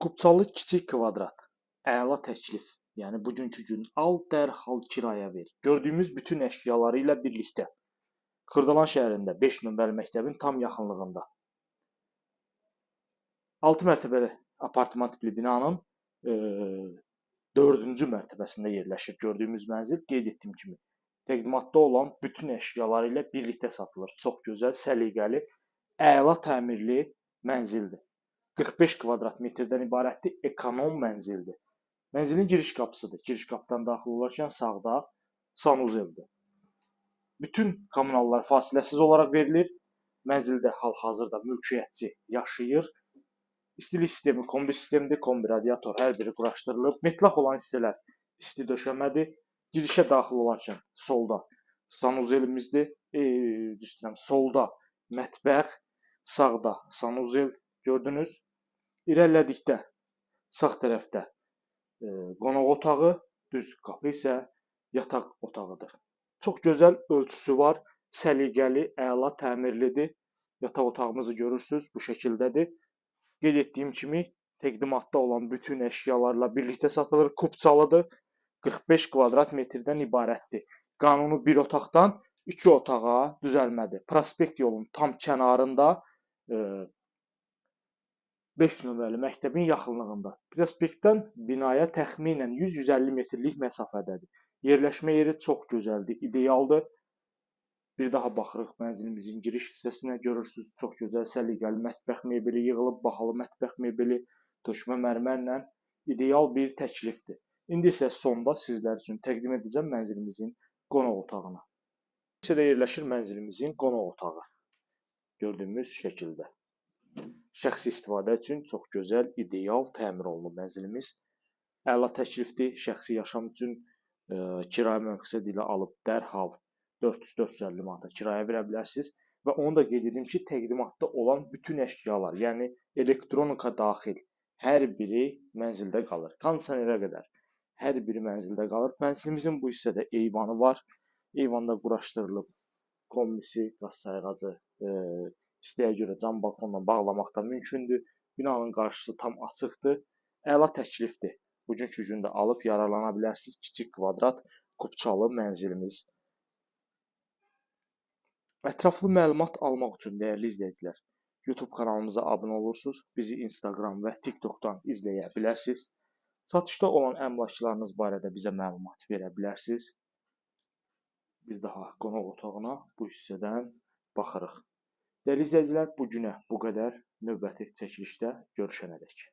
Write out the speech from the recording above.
Kupçalı kiçik kvadrat. Əla təklif. Yəni bugünkü gün al, dərhal kirayə ver. Gördüyümüz bütün əşyaları ilə birlikdə. Xırdalan şəhərində 5 nömrəli məktəbin tam yaxınlığında. 6 mərtəbəli apartman tipli binanın 4-cü mərtəbəsində yerləşir gördüyümüz mənzil. Qeyd etdiyim kimi təqdimatda olan bütün əşyaları ilə birlikdə satılır. Çox gözəl, səliqəli, əla təmirli mənzildir. 45 kvadrat metrdən ibarətdir, ekonom mənzildir. Mənzilin giriş qapısıdır. Giriş qapıdan daxil olarkən sağda sanuzeldir. Bütün kommunallar fasiləsiz olaraq verilir. Mənzildə hal-hazırda mülkiyyətçi yaşayır. İstilik sistemi kombi sistemidir, kombi radiator hər biri quraşdırılıb. Metlaq olan hissələr isti döşəmədir. Girişə daxil olarkən solda sanuzelimizdir. Solda mətbəx, sağda sanuzel gördünüz. İrəlilədikdə sağ tərəfdə qonaq otağı, düz qapı isə yataq otağıdır. Çox gözəl ölçüsü var, səliqəli, əla təmirlidir. Yataq otağımızı görürsüz, bu şəkildədir. Qeyd etdiyim kimi təqdimatda olan bütün əşyalarla birlikdə satılır, kupçalıdır. 45 kvadrat metrdən ibarətdir. Qanuni bir otaqdan 2 otağa düzəlmədir. Prospekt yolun tam kənarında 5 nömrəli məktəbin yaxınlığında. Prospektdən binaya təxminən 100-150 metrlik məsafədədir. Yerləşmə yeri çox gözəldir, idealdır. Bir daha baxırıq mənzilimizin giriş hissəsinə. Görürsüz, çox gözəl, səliqəli mətbəx mebeli yığılıb, bahalı mətbəx mebeli, tökmə mərmərlə ideal bir təklifdir. İndi isə sonda sizlər üçün təqdim edəcəm mənzilimizin qonaq otağını. Hissədə yerləşir mənzilimizin qonaq otağı. Gördüyümüz şəkildə. Şəxsi istifadə üçün çox gözəl, ideal təmir olunub mənzilimiz. Əla təklifdir. Şəxsi yaşam üçün kirayə məqsədi ilə alıb dərhal 400-450 manata kirayə verə bilərsiniz. Və onu da qeyd edim ki, təqdimatda olan bütün əşyalar, yəni elektronika daxil hər biri mənzildə qalır. Kondisionerə qədər hər biri mənzildə qalır. Mənzilimizin bu hissədə eyvanı var. Eyvanda quraşdırılıb kombisi, qaz sayğacı, istəyə görə cam balkonla bağlamaq da mümkündür. Binanın qarşısı tam açıqdır. Əla təklifdir. Bugünkü gündə alıb yararlana bilərsiniz. Kiçik kvadrat kupçalı mənzilimiz. Ətraflı məlumat almaq üçün dəyərli izləyicilər, YouTube kanalımıza abunə olursunuz. Bizi Instagram və TikTokdan izləyə bilərsiniz. Satışda olan əmlaklarınız barədə bizə məlumat verə bilərsiniz. Bir daha qonaq otağına bu hissədən baxırıq. Dəyərli izləyicilər, bu günə bu qədər. Növbəti çəkilişdə görüşənədək.